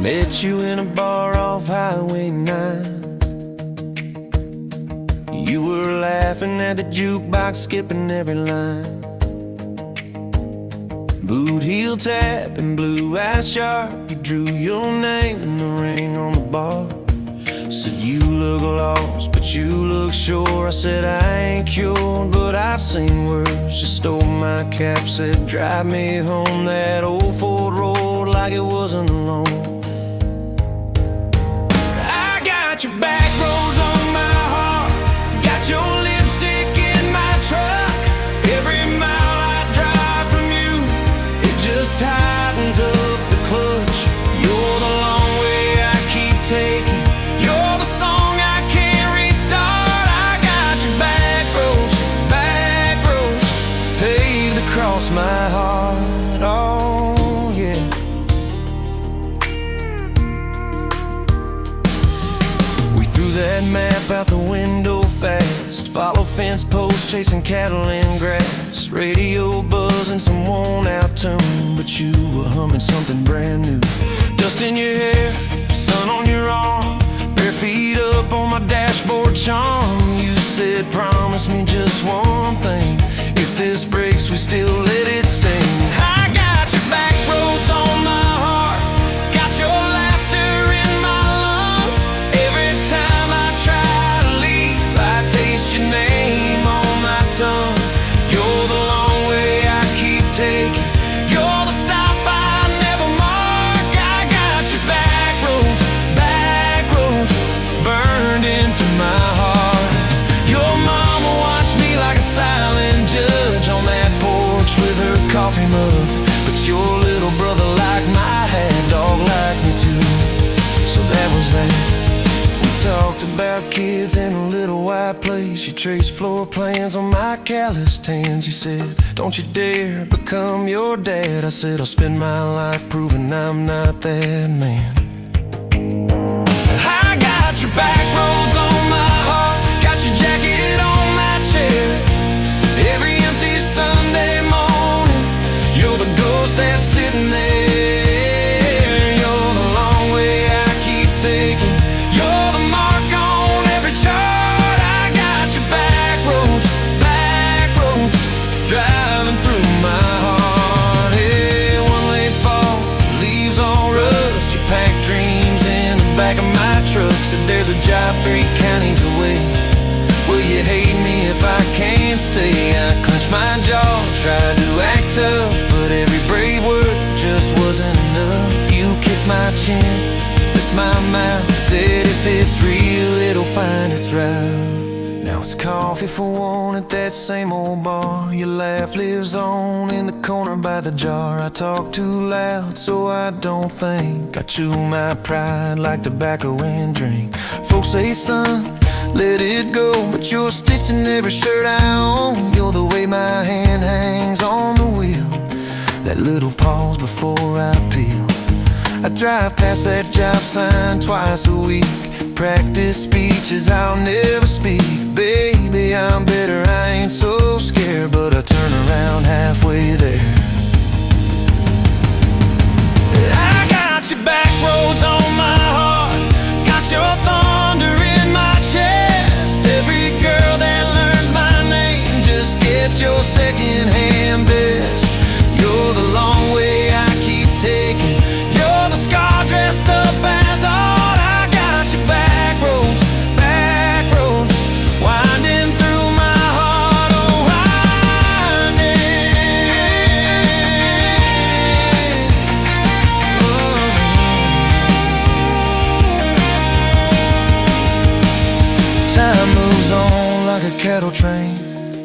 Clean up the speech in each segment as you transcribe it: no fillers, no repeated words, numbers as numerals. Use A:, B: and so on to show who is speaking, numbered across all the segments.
A: Met you in a bar off Highway 9. You were laughing at the jukebox, skipping every line. Boot heel tap and blue eyes sharp. You drew your name in the ring on the bar. Said you look lost, but you look sure. I said I ain't cured, but I've seen worse. You stole my cap, said drive me home that old Ford road like it wasn't alone. I got your back roads on my heart, got your lipstick in my truck. Every mile I drive from you, it just tightens up the clutch. You're the long way I keep taking. You're the song I can't restart. I got your back roads paved across my heart. Oh yeah. We threw that map out the window fast. Follow fence posts, chasing cattle in grass. Radio buzzing some worn out tune, but you were humming something brand new. Dust in your hair, sun on your arm, bare feet up on my dashboard charm. You said promise me just one thing, if this breaks we still let it sting. I got your back roads on my heart, got your laughter in my lungs. Every time I try to leave, I taste your name on my tongue. You're the long way I keep taking, you're the stop I never mark. I got your back roads burned into my heart. Your mama watched me like a silent judge on that porch with her coffee mug, but your little brother liked my hat, dog liked me too. So that was that. We talked about kids in a little white place. You traced floor plans on my calloused hands. You said, don't you dare become your dad. I said, I'll spend my life proving I'm not that man. I got your back roads on my heart, got your jacket on my chair. Every empty Sunday morning, you're the ghost that's sitting there. You're the long way I keep taking, you're the mark on every chart. I got your back roads driving through my heart. Hey, one late fall, leaves all rust. You pack dreams in the back of my truck. Said there's a job 3 counties away. Will you hate me if I can't stay? I clenched my jaw, tried to act tough, but every brave word just wasn't enough. You kissed my chin, kissed my mouth, said if it's real, it'll find its route. Now it's coffee for one at that same old bar. Your laugh lives on in the corner by the jar. I talk too loud so I don't think. I chew my pride like tobacco and drink. Folks say, son, let it go, but you're stitched in every shirt I own. You're the way my hand hangs on the wheel, that little pause before I peel. I drive past that job sign twice a week, practice speeches I'll never speak. Baby, I'm better, I ain't so scared, but I turn around halfway there. I got your back roads on my heart, got your thunder in my chest. Every girl that learns my name just gets your second-hand best. You're the long way I keep taking, you're the scar dressed up as art. I got your back roads winding through my heart. Oh, winding. Oh. Time moves on like a cattle train,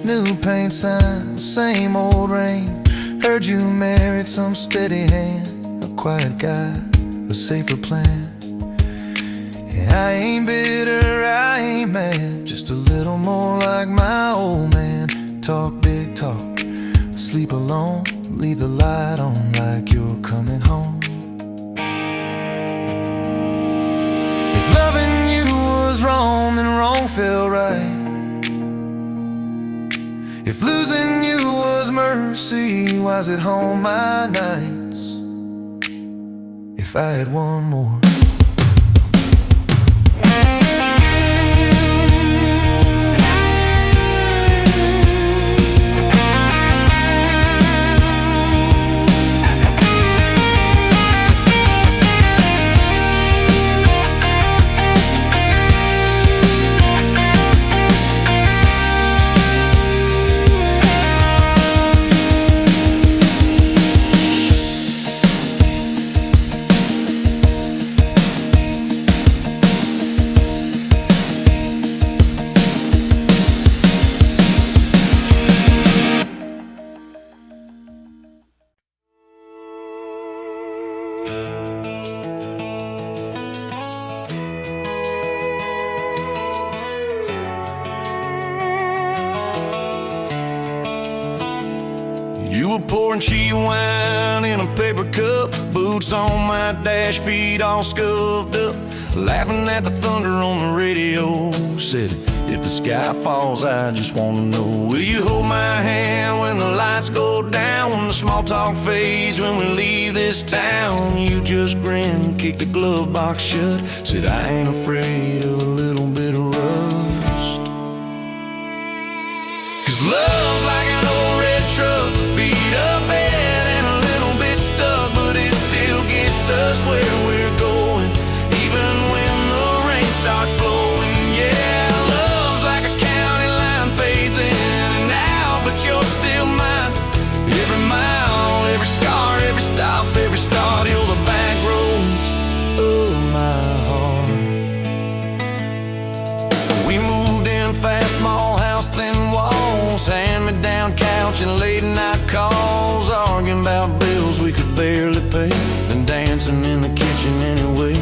A: new paint sign, same old rain. Heard you married some steady hand, a quiet guy, a safer plan. I ain't bitter, I ain't mad, just a little more like my old man. Talk big talk, sleep alone, leave the light on like you're coming home. If loving you was wrong, then wrong felt right. If losing you was mercy, why's it home my nights? If I had one more. You were pouring cheap wine in a paper cup, boots on my dash, feet all scuffed up, laughing at the thunder on the radio. Said, if the sky falls, I just wanna know, will you hold my hand when the lights go down, when the small talk fades, when we leave this town? You just grinned, kicked the glove box shut, said, I ain't afraid of a little bit of rust. 'Cause love's like an old red truck, beat up bed and a little bit stuck, but it still gets us where we're going, even when the rain starts blowing. Yeah, love's like a county line, fades in and out, but you're still mine. Every mile, every scar, every stop, every start, you're the back roads of my heart. We moved in fast, small house, thin walls, hand-me-down couch and late-night calls, arguing about bills we could barely pay, and dancing in the kitchen anyway.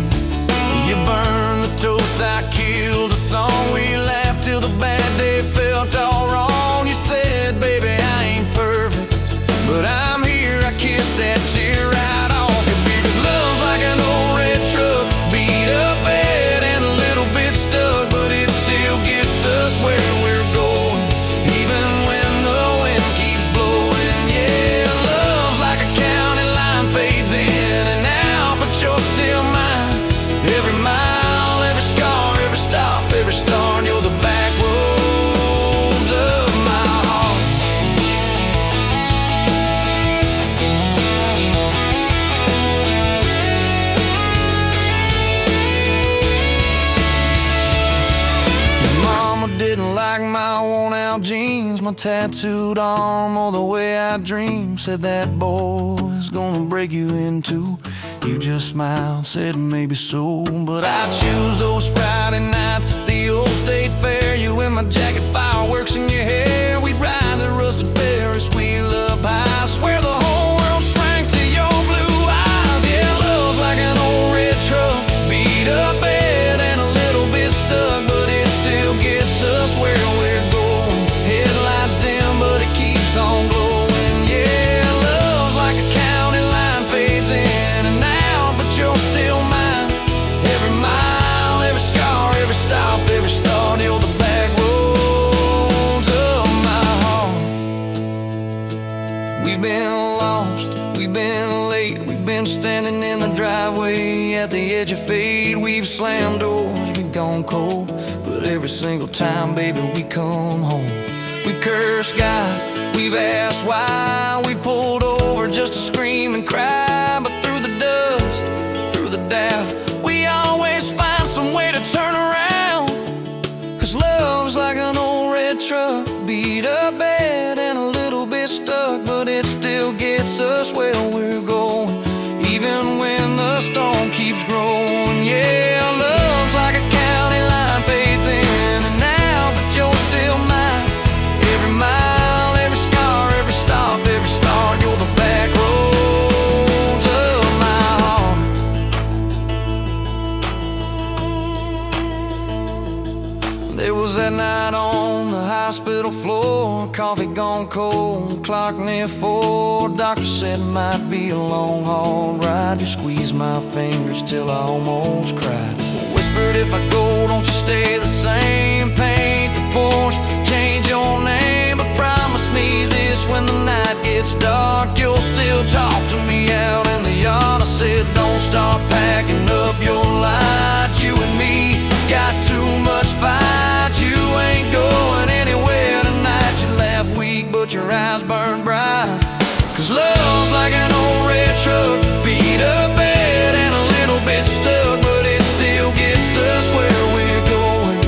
A: You burned the toast, I killed the song, we laughed till the bad day felt all wrong. You said, baby, I ain't perfect, but I'm here, I kissed that tear right off your beard. 'Cause love's like an old red truck, beat up bed and a little bit stuck, but it still gets us where we're going, even when the wind keeps blowing. Yeah, love's like a county line, fades in and out, but you're still mine. Every mile, every scar, every stop, every start, you're the back roads of my heart. Your mama didn't like my worn-out jeans, my tattooed arm, or the way I dream. Said that boy's gonna break you in two. You just smiled, said maybe so, but I choose those Friday nights at the old state fair. You in my jacket, fireworks in your hair. We'd ride the rusted Ferris wheel up high. I swear the whole world shrank to your blue eyes. Yeah, love's like an old red truck, beat up bed and a little bit stuck, but it still gets us where we're going. Headlights dim, but it keeps on glowing. Yeah, love's like a county line, fades in and out, but you're still mine. Every mile, every scar, every stop, every start, you're the back roads of my heart. We've been lost, we've been late, we've been standing in the driveway at the edge of fate. We've slammed doors, we've gone cold, but every single time, baby, we come home. We've cursed God, we've asked why, we pulled over just to scream and cry, but through the dust, through the doubt, we always find some way to turn around. 'Cause love's like an old red truck, beat up bed and a little bit stuck, but it still gets us where we're going, even when the storm keeps growing. Yeah, love's like a county line, fades in and out, but you're still mine. Every mile, every scar, every stop, every start, you're the back roads of my heart. There was that night on the hospital floor, coffee gone cold, clock near 4. Doctor said it might be a long haul ride. You squeezed my fingers till I almost cried. Whispered, if I go, don't you stay the same. Paint the porch, change your name, but promise me this when the night gets gets dark, you'll still talk to me out in the yard. I said, don't start packing up your lights. You and me got too much fight. You ain't going anywhere tonight. You laugh weak, but your eyes burn bright. 'Cause love's like an old red truck, beat up bad and a little bit stuck, but it still gets us where we're going,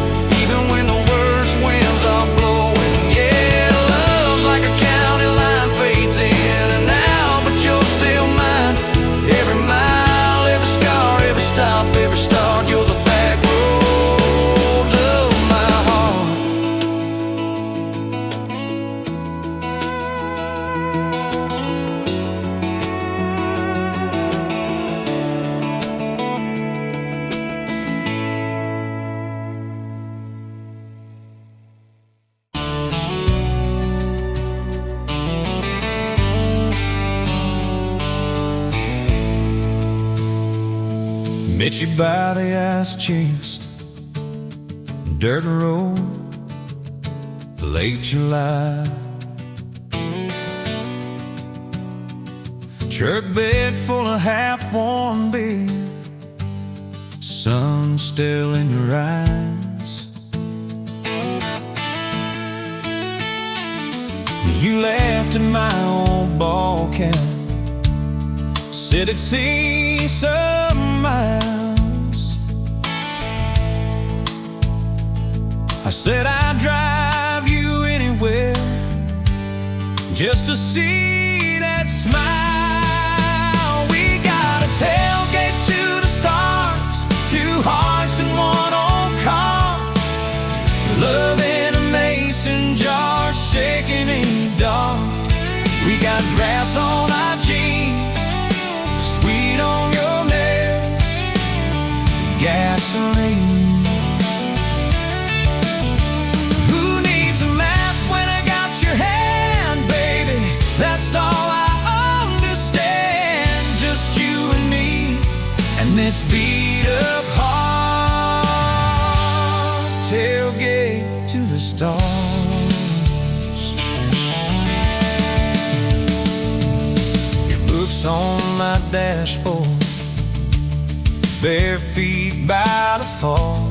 A: even when the worst winds are blowing. Yeah, love's like a county line, fades in and out, but you're still mine. Every mile, every scar, every stop, every start, you're the back roads of my heart. Met you by the ice-chased dirt road, late July. Truck bed full of half-warm beer, sun still in your eyes. You laughed at my old ball cap, said it'd see some miles. I said I'd drive you anywhere just to see that smile. We got a tailgate to the stars, two hearts in one old car, love in a mason jar, shaking in the dark. We got grass on our jeans, sweet on your lips, gasoline. Who needs a map when I got your hand, baby? That's all I understand. Just you and me, and this beat-up heart, tailgate to the stars. Your book's on my dashboard, bare feet by the fall.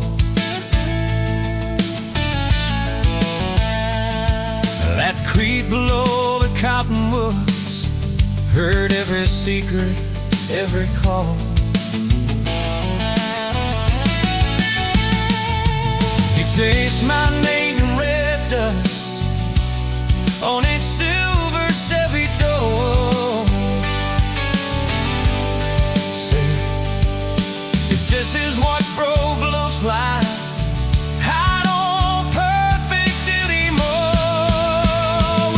A: That creek below the cottonwoods, heard every secret, every call. You taste my name in red dust on its silver Chevy door. This is what broke looks like. I don't perfect anymore.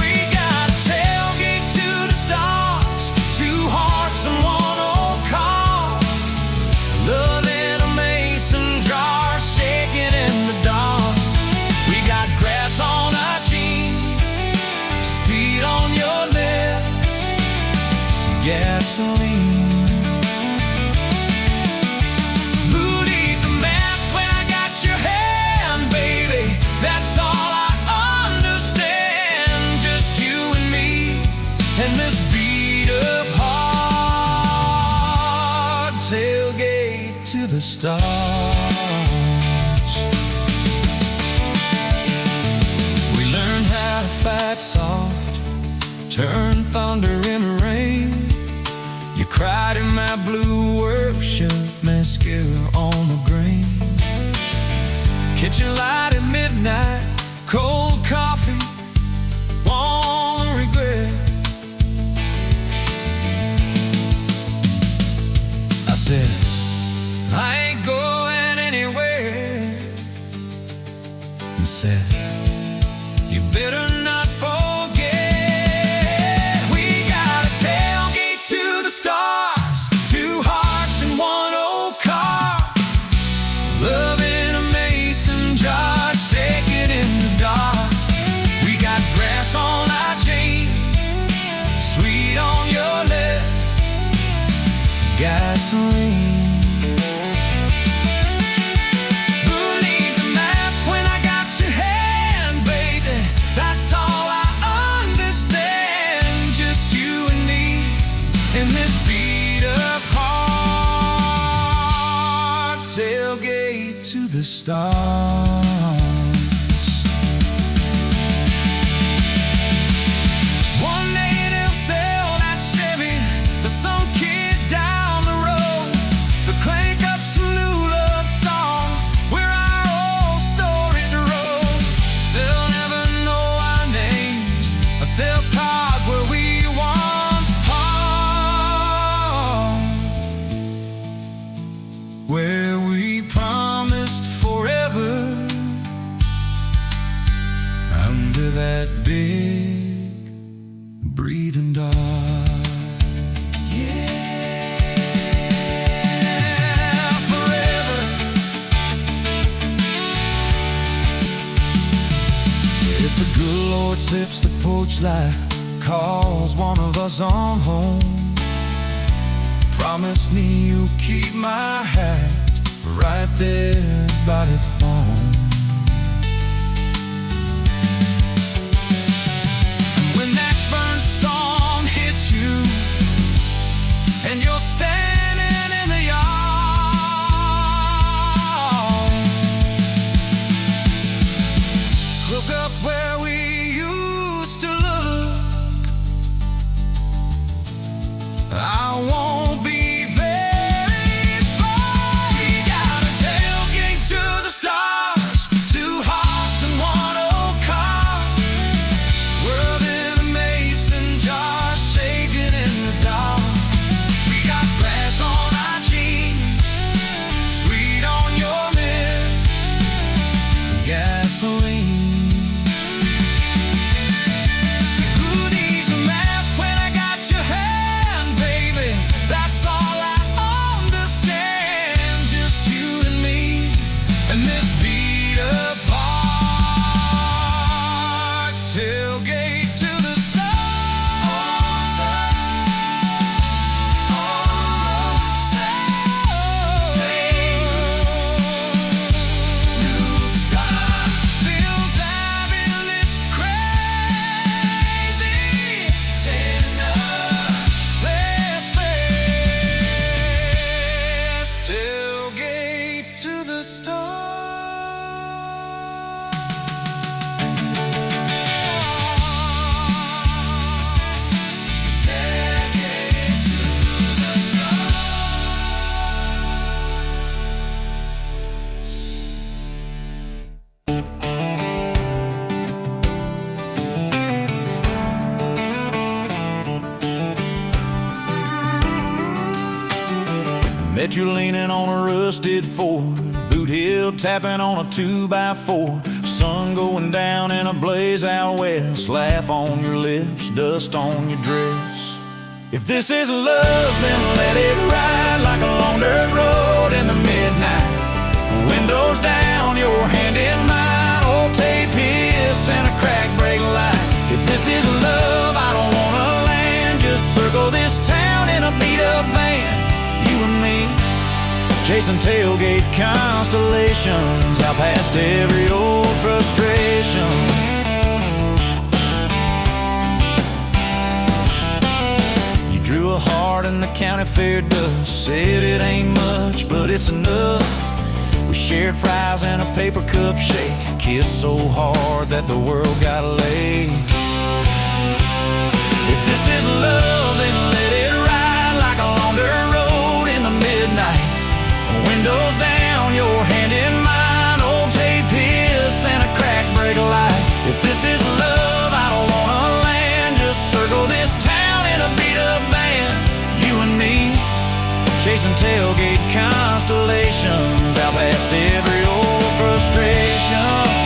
A: We got a tailgate to the stars, two hearts and one old car, love in a mason jar, shaking in the dark. We got grass on our jeans, speed on your lips, gasoline. That's all I understand. Just you and me, and this beat-up heart, tailgate to the stars. We learned how to fight soft, turn thunder into rain. You cried in my blue workshop, mascara on the grain. Kitchen light at midnight, cold coffee, won't regret. I said, I ain't going anywhere. And said, you better not forget. We got a tailgate to the stars, two hearts in one old car, love in a mason jar, shaking in the dark. We got grass on our jeans, sweet on your lips, gasoline. Who needs a map when I got your head? the stars. One day they'll sell that Chevy to some kid down the road. They'll crank up some new love song where our old stories roll. They'll never know our names, but they'll park where we once parked, where we promised forever under that big breathing dog. Yeah, forever. If the good Lord sips the porch light, calls one of us on home, promise me you'll keep my hat right there by the phone. And when that burn storm hits you and you're standing in the yard, look up where we used to look. I won't be very far. We got a tailgate to the stars, two hearts and one old car. World in a mason jar, shaking in the dark. We got grass on our jeans, sweet on your lips, gasoline. Who needs a map when I got your hand, baby? That's all I understand. Just you and me and this beat up park. Tailgate to the stars. New stars. Feel diving, it's crazy. Let's tailgate to the stars. Tailgate to the stars. Met you leaning on a rusted Ford, boot heel tapping on a 2x4. Sun going down in a blaze out west, laugh on your lips, dust on your dress. If this is love, then let it ride like a long dirt road in the midnight. Windows down, your hand in mine, old tape hiss and a crack brake light. If this is love, I don't wanna land, just circle this town in a beat up van. You and me, chasing tailgate constellations, out past every old frustration. You drew a heart in the county fair dust, said it ain't much, but it's enough. We shared fries and a paper cup shake, kissed so hard that the world got laid. If this is love, then let it ride like a long dirt road in the midnight. Windows down, your hand in mine, old tape hiss and a crack brake light. If this is love, I don't wanna land, just circle this town in a beat up van. You and me, chasing tailgate constellations, out past every old frustration.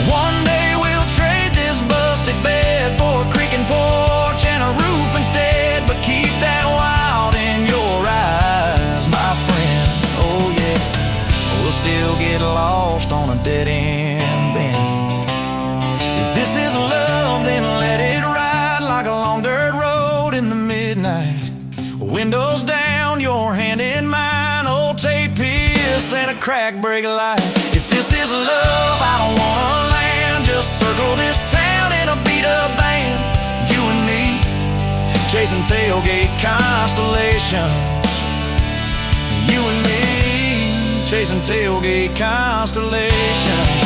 A: One day we'll trade this busted bed for a creaking porch and a roof instead, but keep that wild in your eyes, my friend. Oh yeah, we'll still get lost on a dead end bend. If this is love, then let it ride like a long dirt road in the midnight. Windows down, your hand in mine, old tape hiss and a crack brake light. If this is love, I don't wanna land, just circle this town in a chasing tailgate constellations. You and me, chasing tailgate constellations.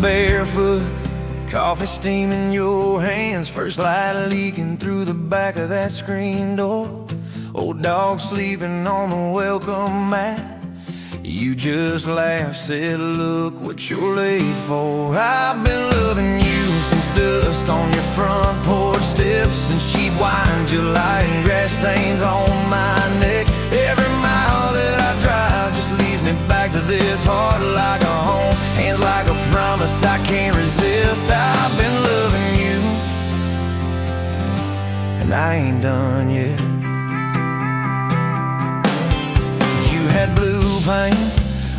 A: Barefoot, coffee steam in your hands, first light leaking through the back of that screen door. Old dog sleeping on the welcome mat. You just laughed, said, look what you're late for. I've been loving you since dust on your front porch steps, since cheap wine, July, and grass stains on my neck. Every mile that I drive just leads me back to this heart like a home, hands like a promise I can't resist. I've been loving you, and I ain't done yet. You had blue paint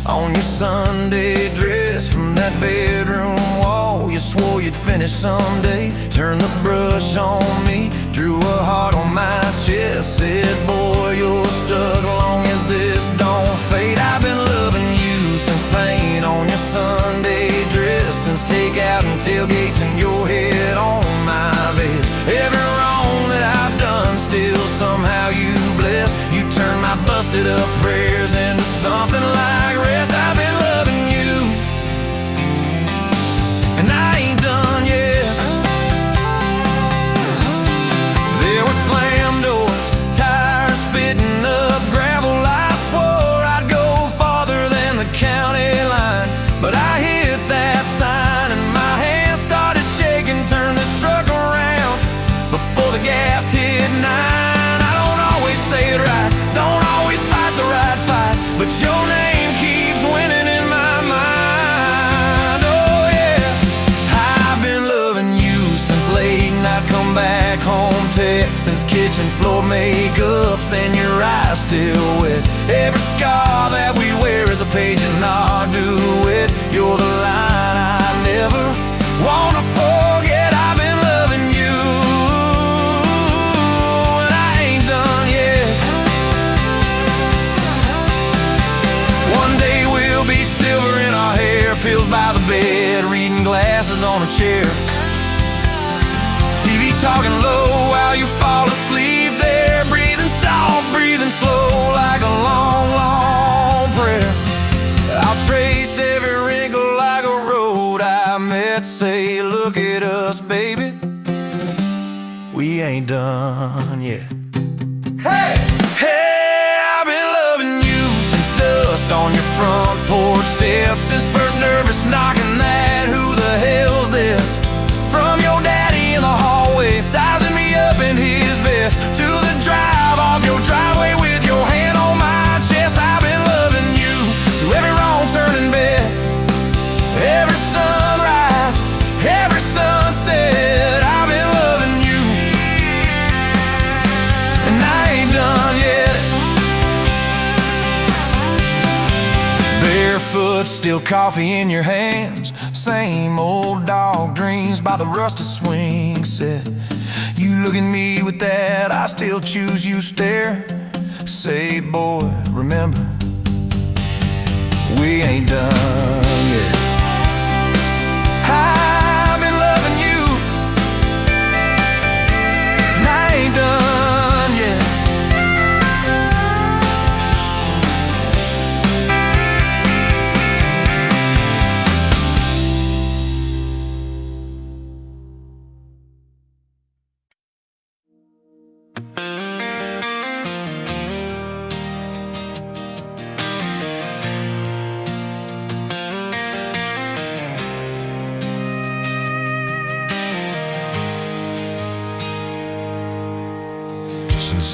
A: on your Sunday dress from that bedroom wall. You swore you'd finish someday. Turned the brush on me, drew a heart on my chest, said, boy, you're stuck long as this don't fade. I've been loving you since paint on your Sunday dress, since takeout and tailgates and your head on my vest. Every wrong that I've done, still somehow you bless. You turn my busted up prayers into something like rest. I've been loving you, and I ain't done yet. There were slam doors, tires spitting up gravel. I swore I'd go farther than the county line, but I hit that sign and my hands started shaking. Turned this truck around before the gas hit 9. I don't always say it right, don't always fight the right fight, but your name keeps winning in my mind. Oh yeah, I've been loving you since late night come back home text, since kitchen floor makeups and your eyes still wet. Every scar that we wear is a page in our duet. You're the line I never wanna forget. I've been loving you, and I ain't done yet. One day we'll be silver in our hair, pills by the bed, reading glasses on a chair, TV talking low while you fall asleep there, breathing soft, breathing slow like a long, long prayer. I'll trace every wrinkle like a road I met, say, look at us, baby, we ain't done yet. Hey! Hey, I've been loving you since dust on your front porch steps, since first nervous knocking that who the hell's this, from your daddy in the hallway, sizing me up in his vest, to the drive off your driveway with your hand on my chest. I've been loving you through every wrong turn in bed, every sunrise, every sunset. I've been loving you, and I ain't done yet. Barefoot, still coffee in your hands, same old dog dreams by the rusted swing set. You look at me with that I still choose you stare, say, boy, remember, we ain't done yet. I've been loving you, and I ain't done yet.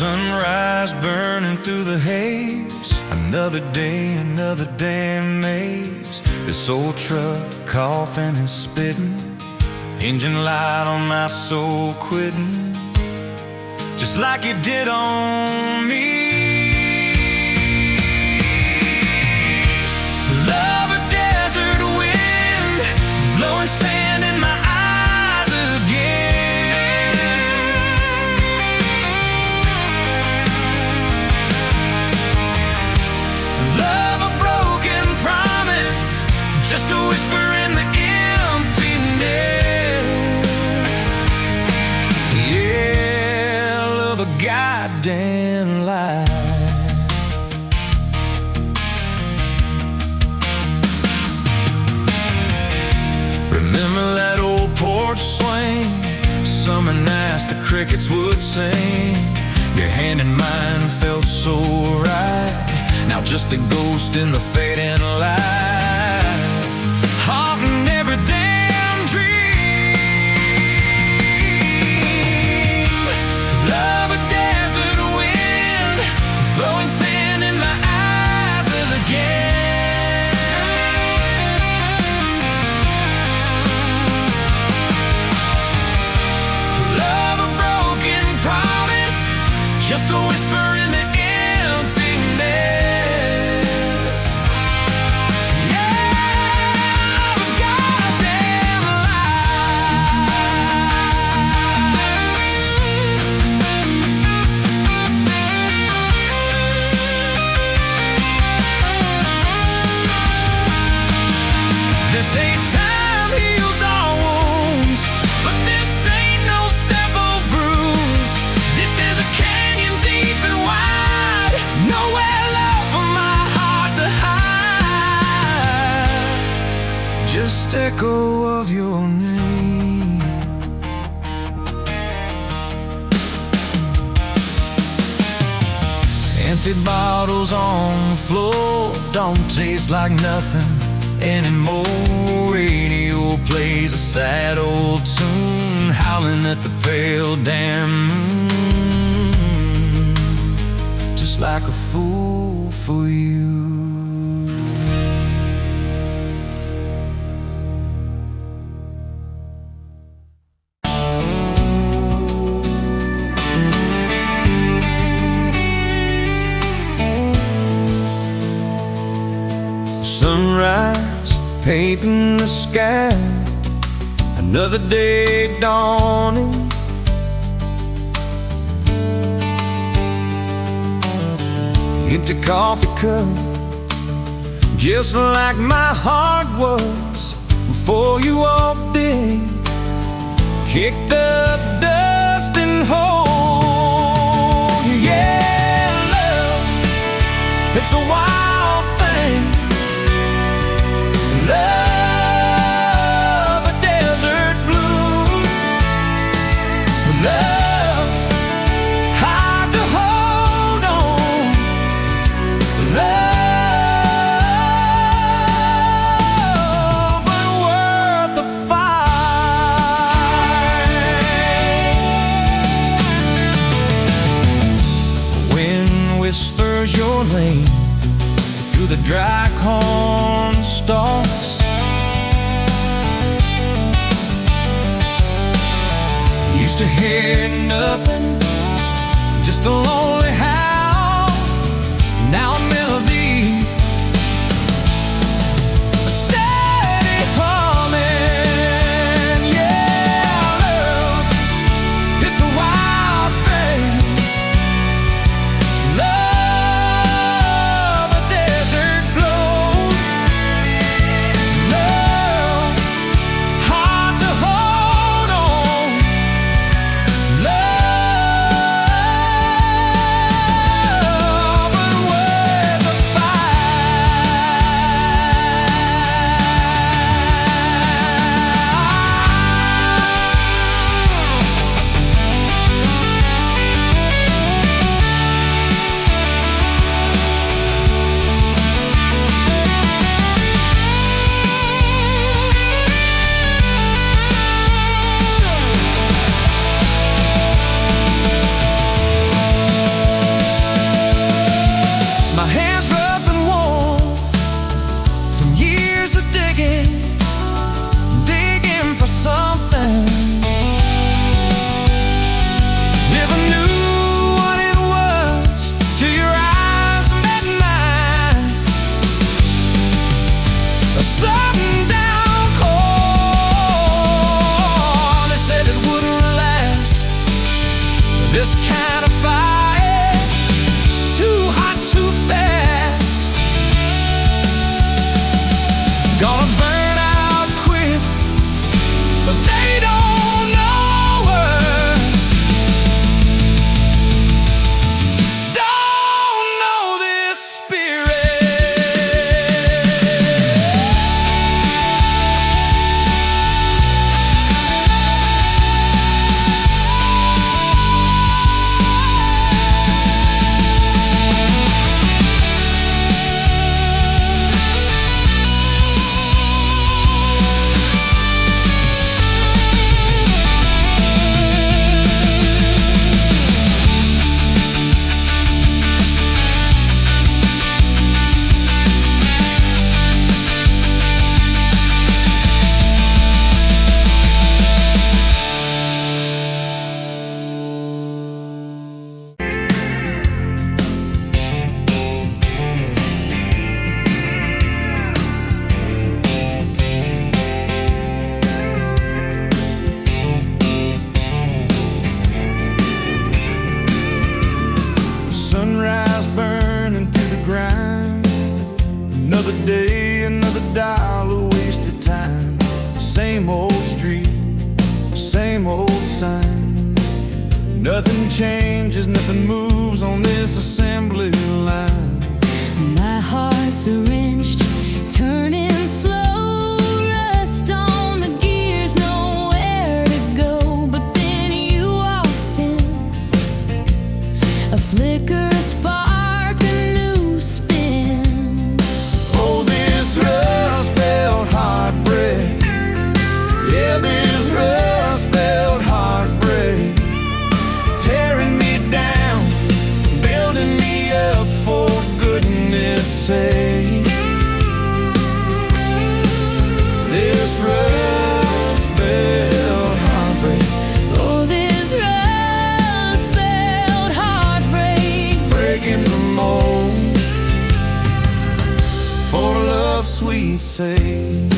A: Sunrise burning through the haze. Another day, another damn maze. This old truck coughing and spitting. Engine light on my soul quitting, just like it did on me. Love a desert wind, blowing sand in my eyes again. Love a broken promise, just a whisper in the emptiness. Yeah, love a goddamn lie. Remember that old porch swing? Summer nights the crickets would sing. Your hand in mine felt so right. Now just a ghost in the fading light, haunting every damn dream. Love a desert wind, blowing sand in my eyes again. Love a broken promise, just a whisper in the emptiness. Yeah, love a goddamn lie. This ain't time heals all wounds, but this ain't no simple bruise. This is a canyon deep and wide, nowhere left for my heart to hide. Just echo of your name. Empty bottles on the floor don't taste like nothing anymore. Radio plays a sad old tune, howling at the pale damn moon, just like a fool for you. Sunrise painting the sky, another day dawning. Empty coffee cup, just like my heart was before you walked in. Kick the dust and hold you. Yeah, love, it's a wild thing. Love a desert blue. Love hard to hold on. Love but worth the fight. Wind whispers your name through the dry corn stalks. Used to hear nothing, just a lonely howl. Now a melody, a steady humming. Yeah, love, it's a wild thing. Love a desert glow. Love hard to hold on. Love kind of fire, too hot, too fast. Gonna burn out quick, but they don't know us. Don't know this spirit. Sunrise burning to the grind. Another day, another dollar wasted time. Same old street, same old sign. Nothing changes, nothing moves on this assembly line.
B: My heart's a wrenched, turning slow, rust on the gears, nowhere to go. But then you walked in, a flicker, a spark, a new spin.
A: Oh, this rust belt heartbreak. Yeah, this rust belt heartbreak. Tearing me down, building me up, for goodness sake. This rust belt heartbreak.
B: Oh, this rust belt heartbreak.
A: Breaking the mold, for love's sweet sake.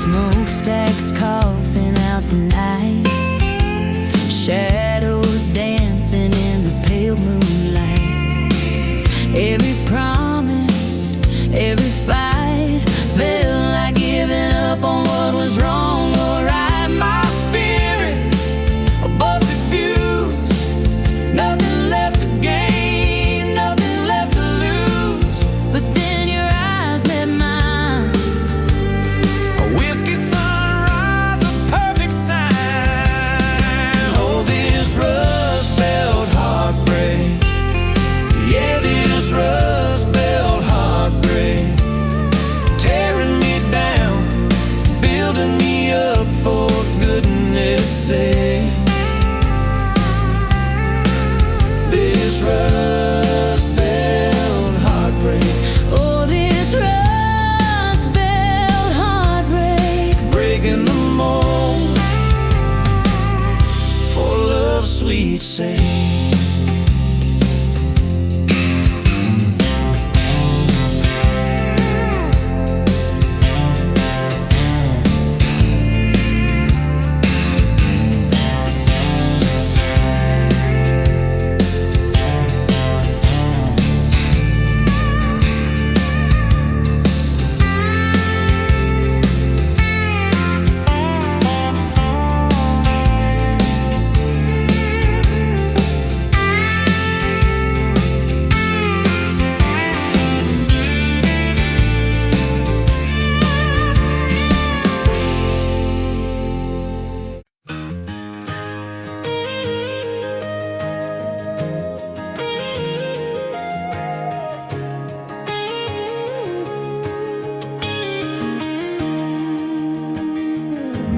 B: Smokestacks coughing out the night, shadows dancing in the pale moonlight. Every promise, every fight felt like giving up on what was wrong or right.
A: My spirit, a busted fuse. Nothing left to gain, nothing left to lose.
B: But then your eyes met mine.
A: A whiskey sunrise, a perfect sign. Oh, this rust belt heartbreak. Yeah, this rust belt heartbreak. Tearing me down, building me up, for goodness sake. This rust belt heartbreak.
B: Oh, this rust belt heartbreak.
A: Breaking the mold, for love's sweet sake.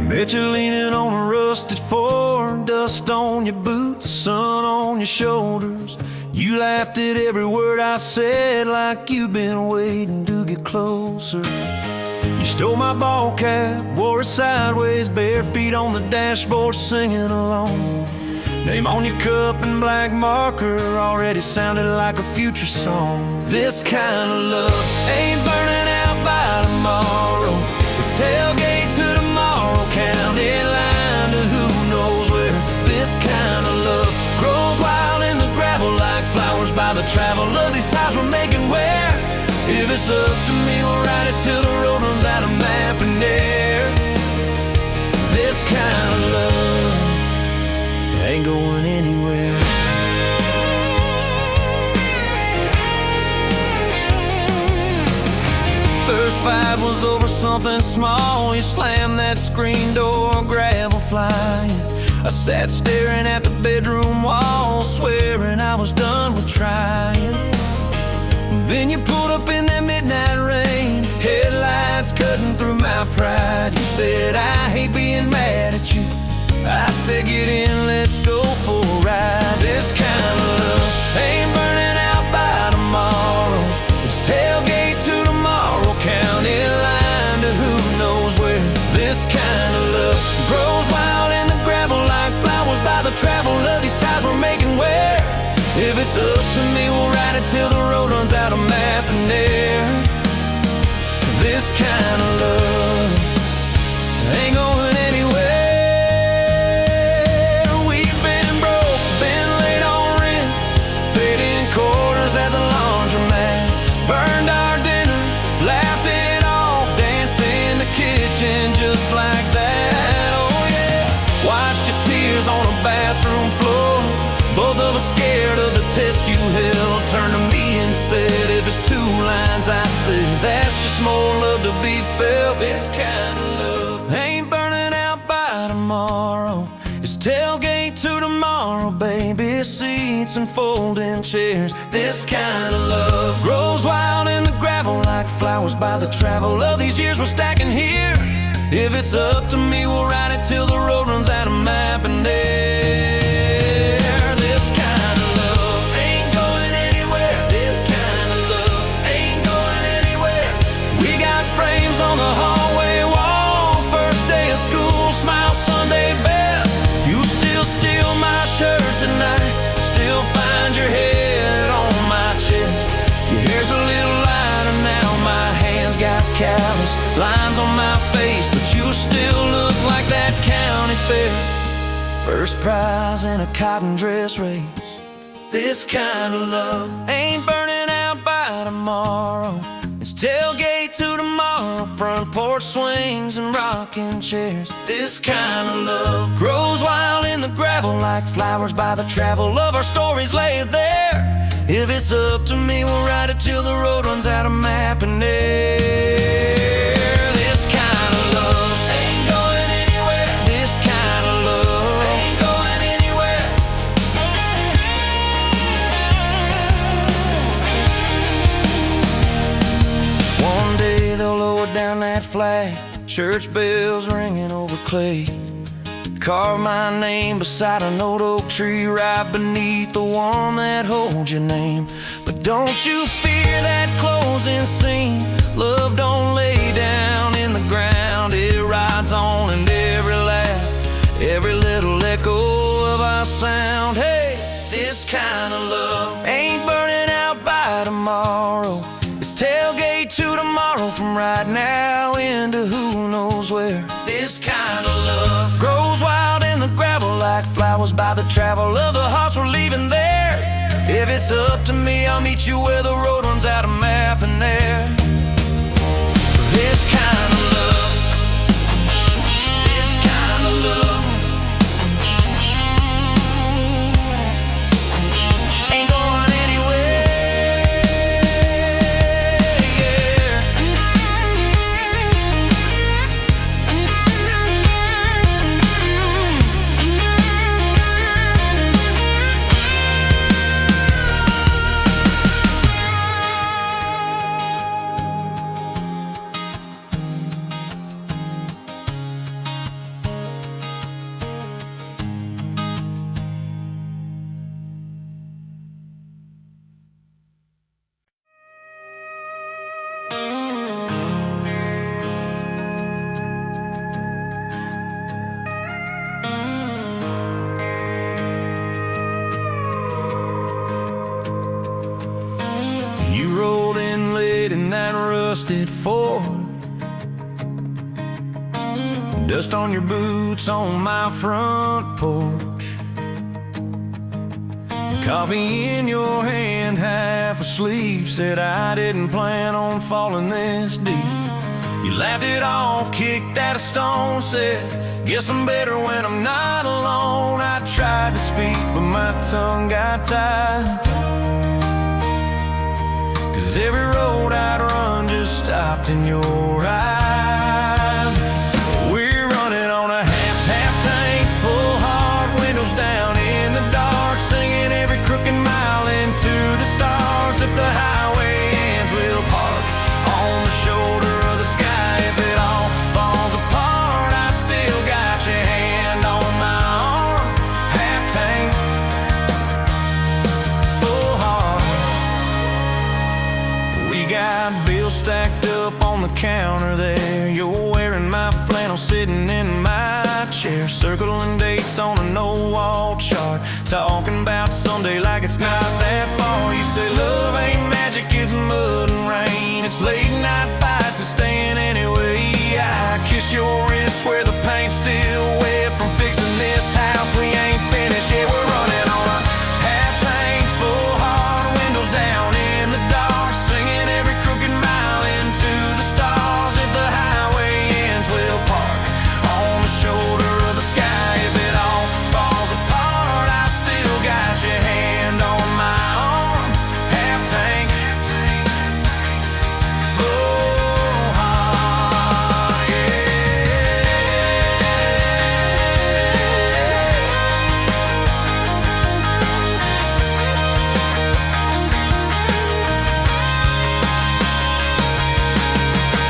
A: Bet you're leaning on a rusted Ford, dust on your boots, sun on your shoulders. You laughed at every word I said, like you've been waiting to get closer. You stole my ball cap, wore it sideways, bare feet on the dashboard, singing along. Name on your cup in black marker already sounded like a future song. This kind of love ain't burning out by tomorrow. It's tailgate to tomorrow, county line to who knows where. it's up to me, we'll ride it till the road runs out of map and air. This kind of love ain't going anywhere. First fight was over something small. You slammed that screen door, gravel flying. I sat staring at the bedroom wall, swearing I was done with trying. Then you pulled up in that midnight rain, headlights cutting through my pride. You said, I hate being mad at you. I said, get in, let's go for a ride. This kind of love ain't burning out by tomorrow. It's tailgate to tomorrow, county line to who knows where. This kind of love grows wild in the gravel like flowers by the travel of these ties we're making where. If it's up to me, we'll ride it till the road runs out of map and air. This kind of love ain't going anywhere. We've been broke, been late on rent, paid in quarters at the laundromat, burned our dinner, laughed it off, danced in the kitchen just like that. Oh yeah, watched your tears on a bathroom floor. Both of us scared of the test you held. Turned to me and said, if it's two lines I said, that's just more love to be felt. This kind of love ain't burning out by tomorrow. It's tailgate to tomorrow, baby seats and folding chairs. This kind of love grows wild in the gravel like flowers by the travel of these years we're stacking here. If it's up to me, we'll ride it till the road runs out of map and air. On the hallway wall, first day of school, smile Sunday best. You still steal my shirts at night, still find your head on my chest. Your hair's a little lighter now, my hands got callous lines on my face, but you still look like that county fair. First prize in a cotton dress race. This kind of love ain't burning out by tomorrow. It's tailgate to tomorrow, front porch swings and rocking chairs. This kind of love grows wild in the gravel like flowers by the travel of our stories laid there. If it's up to me, we'll ride it till the road runs out of map and air. This kind of love ain't going anywhere. This kind of love ain't going anywhere. One day they'll lower down that flag, church bells ringing over clay. Carve my name beside an old oak tree right beneath the one that holds your name. But don't you fear that closing scene. Love don't lay down in the ground. It rides on in every laugh, every little echo of our sound. Hey, this kind of love ain't burning out by tomorrow. It's tailgate to tomorrow, from right now into who knows where. This kind of love grows wild in the gravel like flowers by the travel of the hearts we're leaving there. If it's up to me, I'll meet you where the road runs out of map and air. This kind of love, this kind of love ain't going anywhere. Rusted Ford, dust on your boots on my front porch, coffee in your hand, half a sleeve. Said I didn't plan on falling this deep. You laughed it off, kicked at a stone. Said, guess I'm better when I'm not alone. I tried to speak, but my tongue got tied. Cause every road I'd run just stopped in your eyes. We're running on a half tank, full hard, windows down in the dark, singing every crooked mile into the stars. If the highway ends, we'll park on the shoulder of the sky. If it all falls apart, I still got your hand on my arm. Half tank, full heart. We got bills stacked up on the counter there. You're wearing my flannel, sitting in my chair, circling dates on a no-wall chart, talking about someday like it's not that far. You say love ain't magic, it's mud and rain. It's late night fights and staying anyway. I kiss your wrist where the paint's still wet from fixing this house. We ain't finished yet. We're running on a half tank, full hard, windows down in the dark, singing every crooked mile into the stars. If the highway ends, we'll park on the shoulder of the sky. If it all falls apart, I still got your hand on my arm. Half tank, full heart, yeah.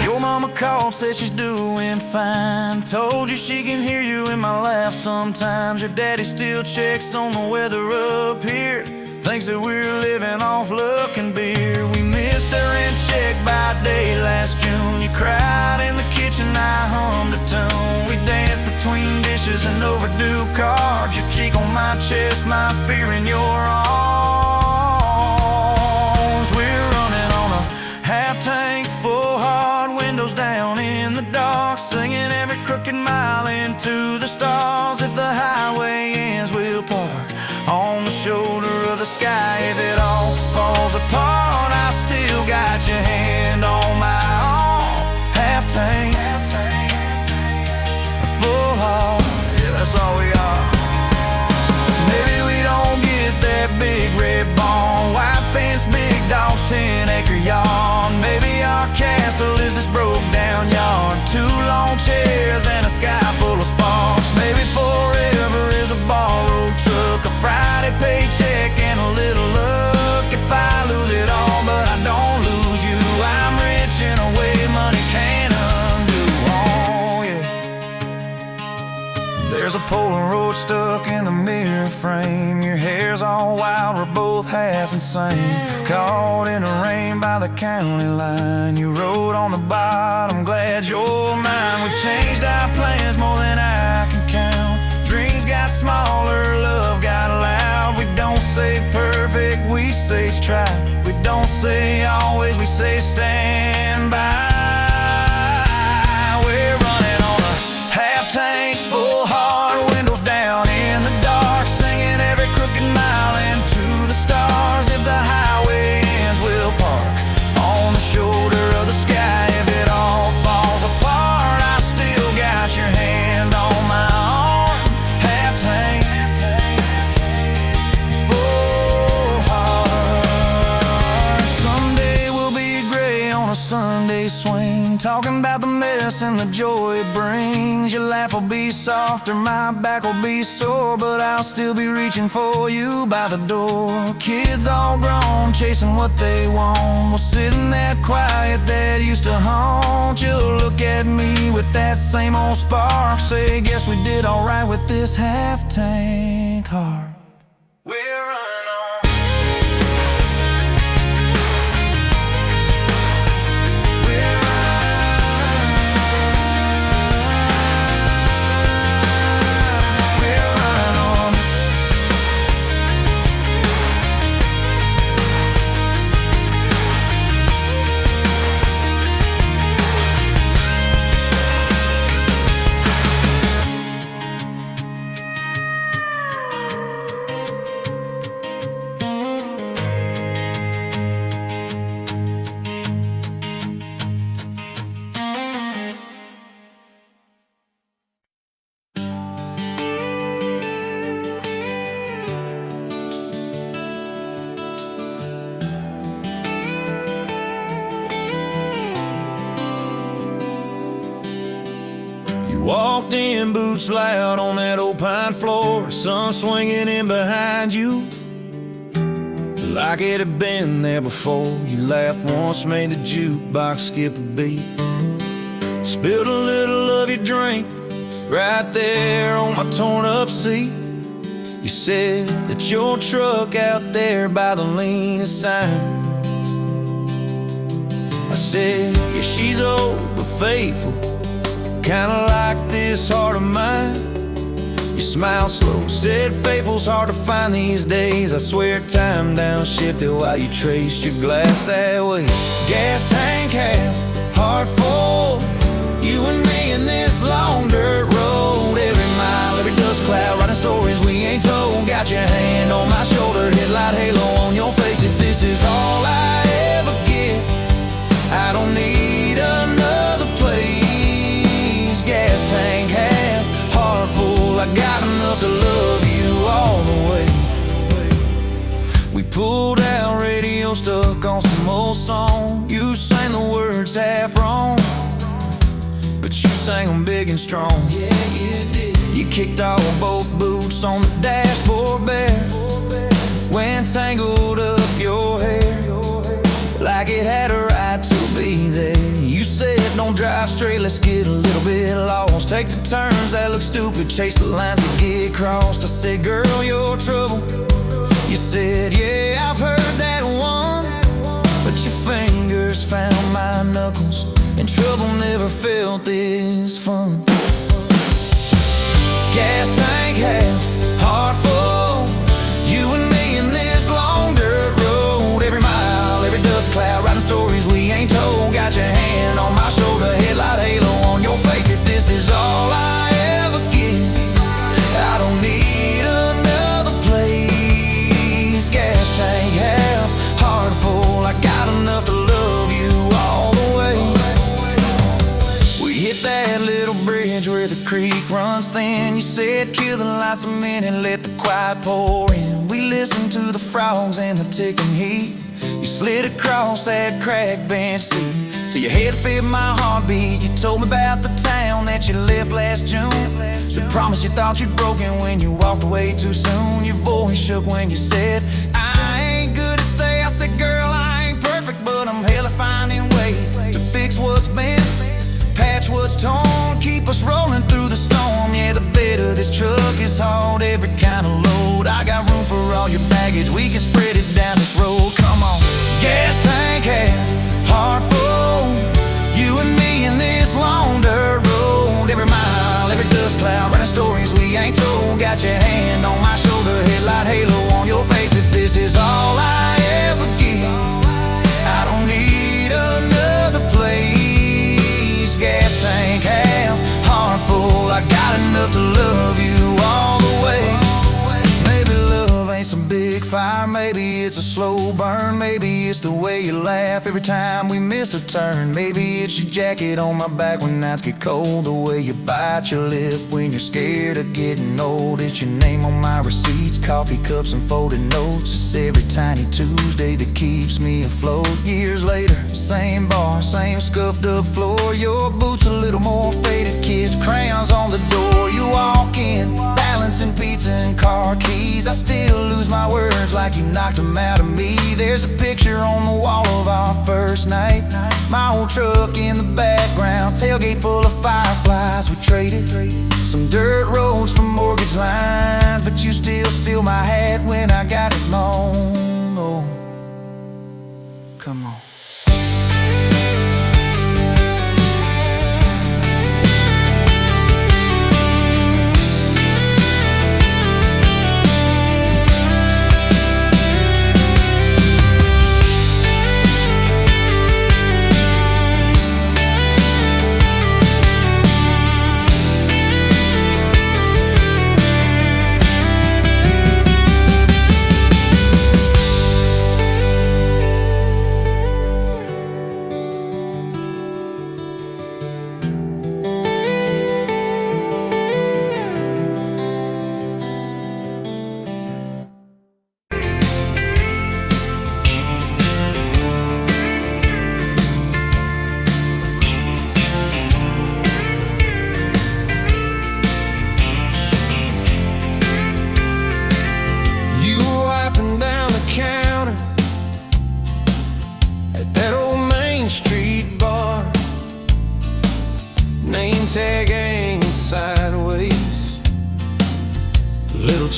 A: Your mama called, said she's doing fine. Told you she can hear you in my laugh sometimes. Your daddy still checks on the weather up here, thinks that we're living off luck and beer. We missed our rent check by day last June. You cried in the kitchen, I hummed a tune. We danced between dishes and overdue cards. Your cheek on my chest, my fear in your arms. We're running on a half tank, full hard, windows down in the dark, singing every crooked mile into the stars. If the highway ends, we'll park on the shoulder of the sky. If it all falls apart, I still got your hand on my arm. Half tank, full heart, yeah, that's all we are. Maybe we don't get that big red barn, white fence, big dogs, 10-acre yard. Maybe our castle is this broke down yard, 2 long chairs and a sky full of sparks. Maybe forever is a borrowed truck, a Friday paycheck and a little luck. If I lose it all but I don't lose you, I'm rich in a way money can't undo. Oh yeah. There's a Polaroid stuck in the mirror frame. Your hair's all wild, we're both half insane. Caught in the rain by the county line. You wrote on the bottom, glad you're mine. We've changed our plans more than I can count. Dreams got smaller, love got loud. We don't say perfect, we say try. We don't say always, we say stand by. We're running on a half tank, full hard, windows down in the dark, singing every crooked mile into the stars. If the highway ends, we'll park on the shoulder of the sky. If it all falls apart, I still got your hand on my arm. Half tank, full heart. Someday we'll be gray on a Sunday swing, talking about the mess and the joy it brings. Your laugh will be softer, my back will be sore, but I'll still be reaching for you by the door. Kids all grown, chasing what they want. We'll sit in that quiet that used to haunt. You'll look at me with that same old spark, say, guess we did alright with this half tank heart. We're running on. We're running on. walked in, boots loud on that old pine floor, sun swinging in behind you like it had been there before. You laughed once, made the jukebox skip a beat, spilled a little of your drink right there on my torn up seat. You said that your truck out there by the lean is signed. I said, yeah, she's old but faithful, kinda like this heart of mine. You smiled slow, said faithful's hard to find these days. I swear time downshifted while you traced your glass that way. Gas tank half, heart full, you and me in this long dirt road. Every mile, every dust cloud, writing stories we ain't told. Got your hand on my shoulder, headlight halo on your face. If this is all I ever get, I don't need another place. Gas tank half, heart full, I got enough to love you all the way. We pulled out, radio stuck on some old song. You sang the words half wrong, but you sang them big and strong. Yeah, you did. You kicked off both boots on the dashboard bare, when tangled up your hair like it had a right to be there. You said don't drive straight, let's get a little bit lost. Take the turns that look stupid, chase the lines that get crossed. I said, girl, you're trouble. You said, yeah, I've heard that one, but your fingers found my knuckles, and trouble never felt this fun. Gas tank half, heart full, you and me in this long dirt road. Every mile, every dust cloud, writing stories we ain't told. Got your hand on my shoulder, headlight halo on your face. If this is all I ever get, I don't need another place. Gas tank half, heart full, I got enough to love you all the way. We hit that little bridge where the creek runs thin. You said kill the lights a minute, let the quiet pour in. We listened to the frogs and the ticking heat. You slid across that cracked bench seat till your head fit my heartbeat. You told me about the town that you left last June, the promise you thought you'd broken when you walked away too soon. Your voice shook when you said, I ain't good to stay. I said, girl, I ain't perfect, but I'm hella finding ways to fix what's bent, patch what's torn, keep us rolling through the storm. Yeah, the bed of this truck is hauled every kind of load. I got room for all your baggage, we can spread it down this road. Come on. Gas tank half, heart full, you and me in this long dirt road. Every mile, every dust cloud, writing stories we ain't told. Got your hand on my shoulder, headlight halo on your face. If this is all I ever get, I don't need another place. Gas tank half, heart full, I got enough to love you all the way. Maybe love ain't some big fire, maybe it's a slow burn. Maybe it's the way you laugh every time we miss a turn. Maybe it's your jacket on my back when nights get cold, the way you bite your lip when you're scared of getting old. It's your name on my receipts, coffee cups and folded notes. It's every tiny Tuesday that keeps me afloat. Years later, same bar, same scuffed up floor. Your boots a little more faded, kids' crayons on the door. You walk in, balancing pizza and car keys. I still lose my words like you knocked them out of me. There's a picture on the wall of our first night, my old truck in the background, tailgate full of fireflies. We traded some dirt roads for mortgage lines, but you still steal my hat when I got it mown. Oh, come on.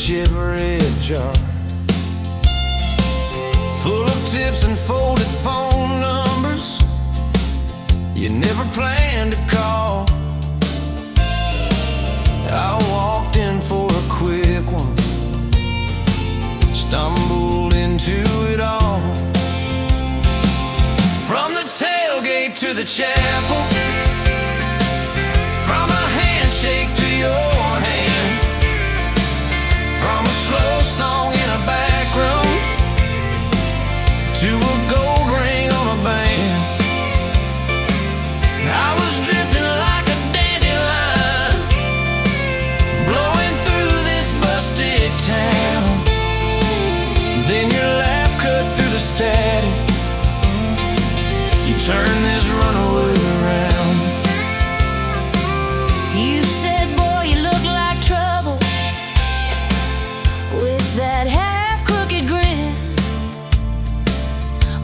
A: shit red jar full of tips and folded phone numbers you never planned to call. I walked in for a quick one, stumbled into it all. From the tailgate to the chapel, from a handshake to your hand, from a slow song in a back room to a gold ring on a band. I was drifting like a dandelion, blowing through this busted town. Then your laugh cut through the static, you turn this runaway around.
B: You said, boy, you look like trouble, with that half-crooked grin,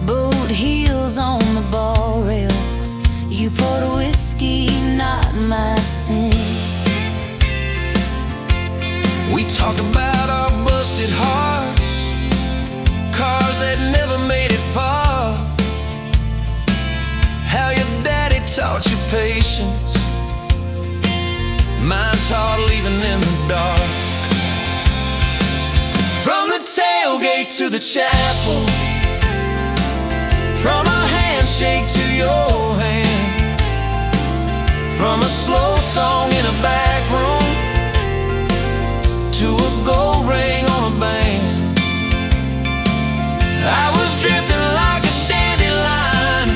B: boot heels on the ball rail. You poured whiskey, not my sins.
A: We talked about our busted hearts, cars that never made it far, how your daddy taught you patience, mine taught leaving in the dark. From the tailgate to the chapel, from a handshake to your hand, from a slow song in a back room to a gold ring on a band. I was drifting like a dandelion,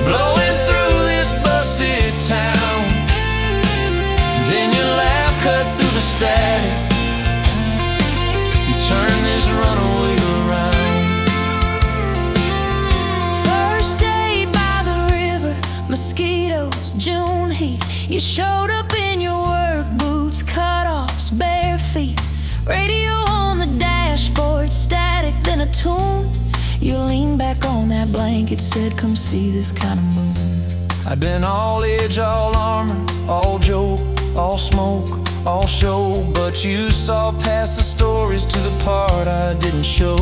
A: blowing through this busted town. Then your laugh cut through the static, you turn this runaway around.
B: First day by the river, mosquitoes, June heat. You showed up in your work boots, cut-offs, bare feet, radio on the dashboard, static, then a tune. You leaned back on that blanket, said, come see this kind of moon.
A: I'd been all edge, all armor, all joke, all smoke, all show, but you saw past the stories to the part I didn't show.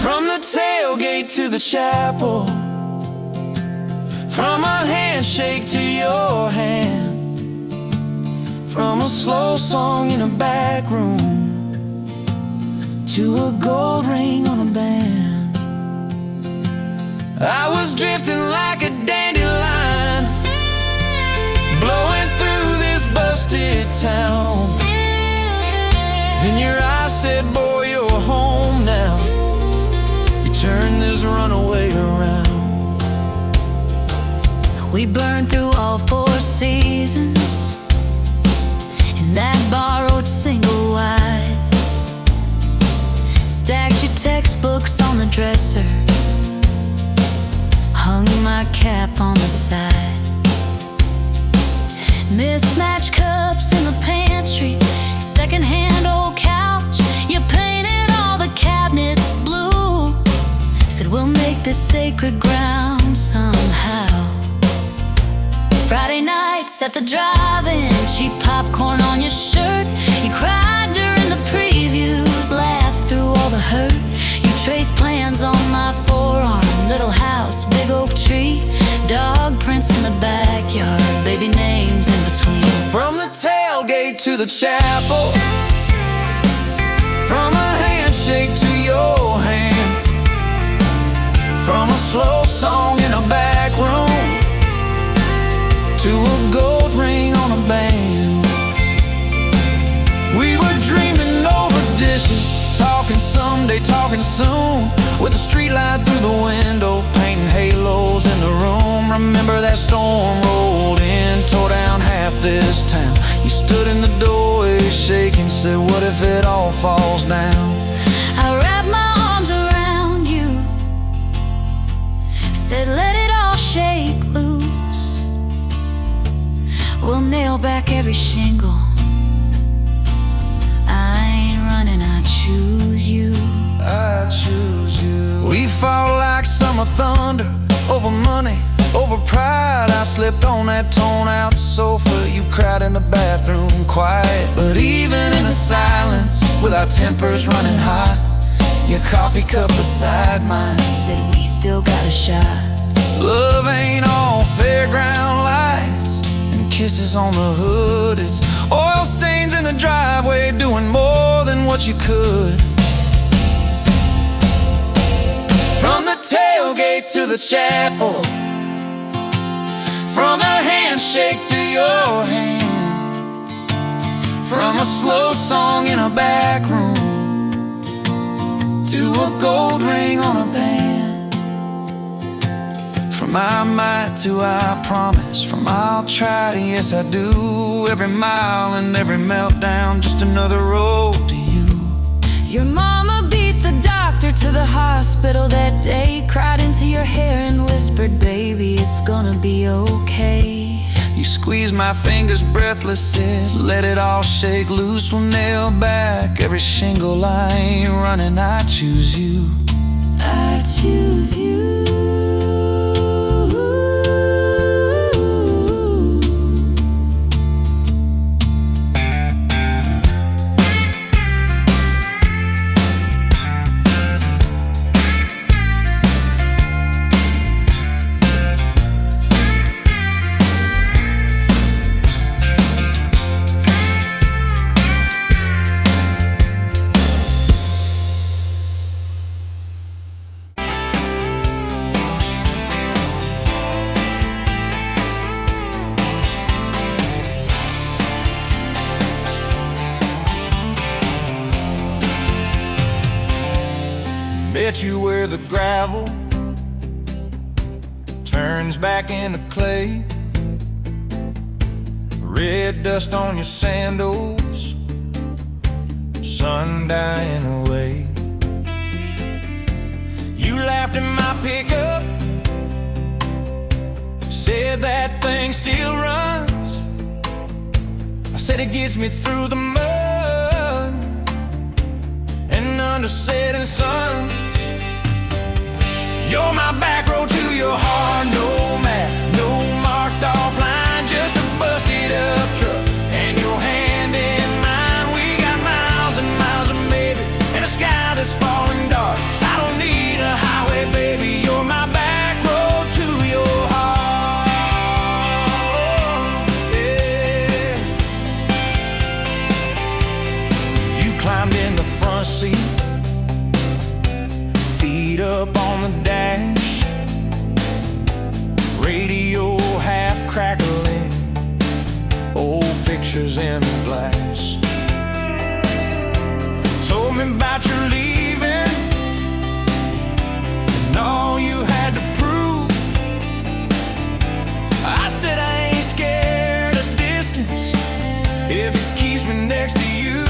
A: From the tailgate to the chapel, from a handshake to your hand, from a slow song in a back room to a gold ring on a band. I was drifting like a dandelion, blowing through this busted town. Then your eyes said, boy, you're home now. You turned this runaway around.
B: We burned through all 4 seasons in that borrowed single wide. Stacked your textbooks on the dresser, hung my cap on the side. Mismatched cups in the pantry, secondhand old couch. You painted all the cabinets blue, said we'll make this sacred ground somehow. Friday nights at the drive-in, cheap popcorn on your shirt. You cried during the previews, laughed through all the hurt. You traced plans on my forearm, little house, big oak tree, dog prints in the backyard, baby names in between.
A: From the tailgate to the chapel, from a handshake to your hand, from a slow song in a back room to a gold ring on a band. We were dreaming over dishes, talking someday, talking soon, with a street light through the window, painting halos in the room. Remember that storm rolled in, tore down half this town. You stood in the doorway shaking, said, what if it all falls down?
B: I wrapped my arms around you, said let it all shake loose. We'll nail back every shingle. I ain't running, I choose you.
A: I choose you. We fought like summer thunder over money, Over pride, I slipped on that torn-out sofa. You cried in the bathroom, quiet. But even in the silence, with our tempers running hot, your coffee cup beside mine said we still got a shot. Love ain't all fairground lights and kisses on the hood. It's oil stains in the driveway, doing more than what you could. From the tailgate to the chapel, from a handshake to your hand, from a slow song in a back room to a gold ring on a band. From I might to I promise, from I'll try to yes I do. Every mile and every meltdown, just another road to you.
B: Your mama beat the doctor to the hospital that day, cried into your hair and whispered, baby, it's gonna be okay.
A: You squeezed my fingers breathless, said, let it all shake loose. We'll nail back every shingle. I ain't running, I choose you.
B: I choose you.
A: Bet you where the gravel turns back into clay, red dust on your sandals, sun dying away. You laughed in my pickup, said that thing still runs. I said it gets me through the mud and under setting sun. You're my back road to your heart, no map, no marked off line, just a busted up truck and your hand in mine. We got miles and miles of maybe and a sky that's falling dark. I don't need a highway, baby, you're my back road to your heart. Yeah. You climbed in the front seat, feet up on the dash, radio half crackling, old pictures in the glass. Told me about your leaving and all you had to prove. I said I ain't scared of distance if it keeps me next to you.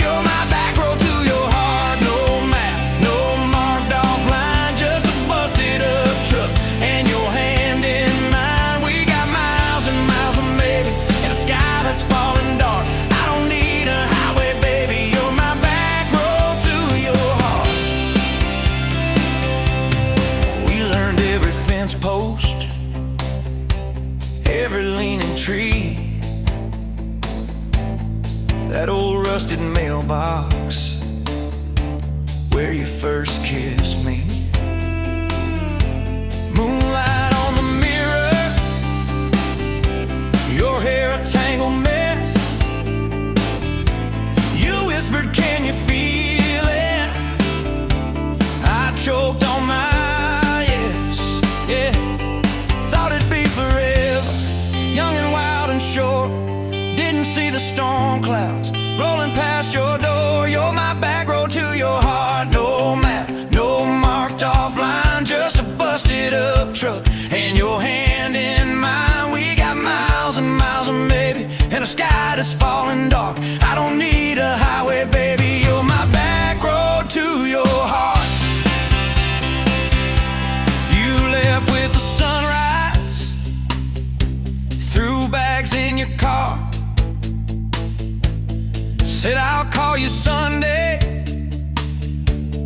A: You're my back road to your heart, no map, no marked off line, just a busted up truck and your hand in mine. We got miles and miles of maybe and a sky that's falling dark. I don't need a highway, baby, you're my back road to your heart. We learned every fence post, every leaning tree, that old rusted mailbox where you first kissed me. Moonlight on the mirror, your hair a tangled mess. You whispered, can you feel it? I choked on my yes, yeah. Thought it'd be forever, young and wild and short. Didn't see the storm clouds rolling past your door. You're my back road to your heart, no map, no marked off line, just a busted up truck and your hand in mine. We got miles and miles of maybe and a sky that's falling dark. I don't need a highway, baby, you're my back road to your heart. You left with the sunrise, threw bags in your car, said I'll call you Sunday.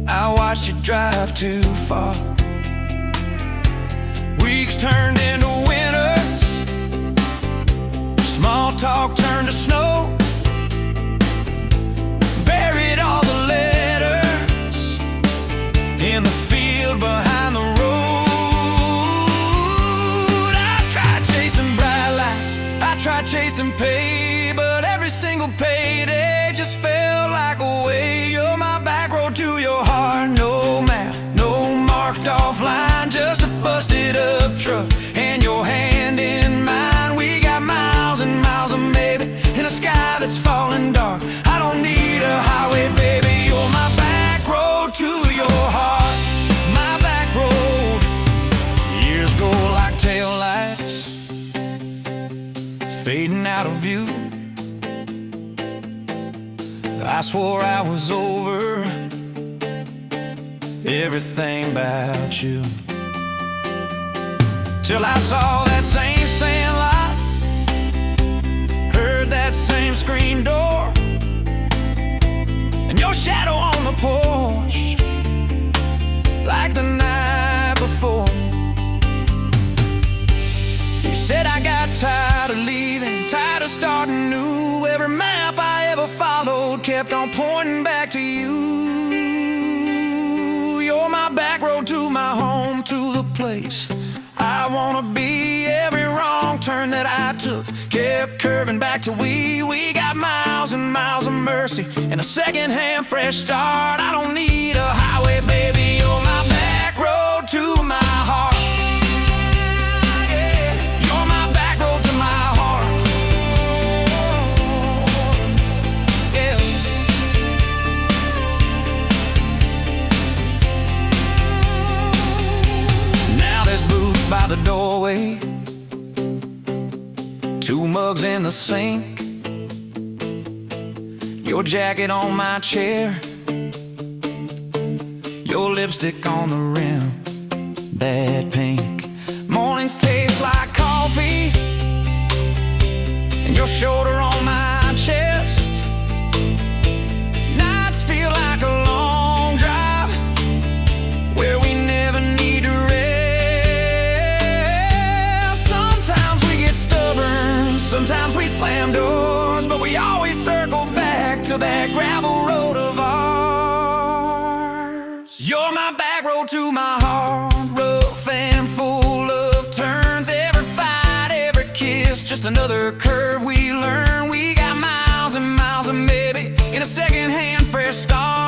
A: I watched you drive too far. weeks turned into winters, small talk turned to snow. Buried all the letters in the field behind the road. I tried chasing bright lights, I tried chasing pay, but every single payday just felt like a way. You're my back road to your heart. No map, no marked off line, just a busted up truck and your hand in mine. We got miles and miles of maybe in a sky that's falling dark. I don't need a highway, baby. You're my back road to your heart. My back road. Years go like taillights, fading out of view. I swore I was over everything about you, till I saw that same sand lot, heard that same screen door, and your shadow on the porch like the night before. You said I got tired of leaving, tired of starting new. Every map I ever followed kept on pointing back to you. You're my back road to my home, to the place I wanna be. Every wrong turn that I took kept curving back to we. We got miles and miles of mercy and a second-hand fresh start. I don't need a highway, baby. You're my back road to my heart. Yeah, you're my back road to my heart. Yeah. Now there's boots by the doorway, 2 mugs in the sink, your jacket on my chair, your lipstick on the rim, that pink. Mornings taste like coffee, and your shoulder on my chest. Nights feel like a long drive where we never need to rest. Sometimes we get stubborn, sometimes we slam doors, but we always circle back to that gravel road of ours. You're my back road to my heart, rough and full of turns. Every fight, every kiss, just another curve we learn. We got miles and miles of maybe in a second-hand fresh start.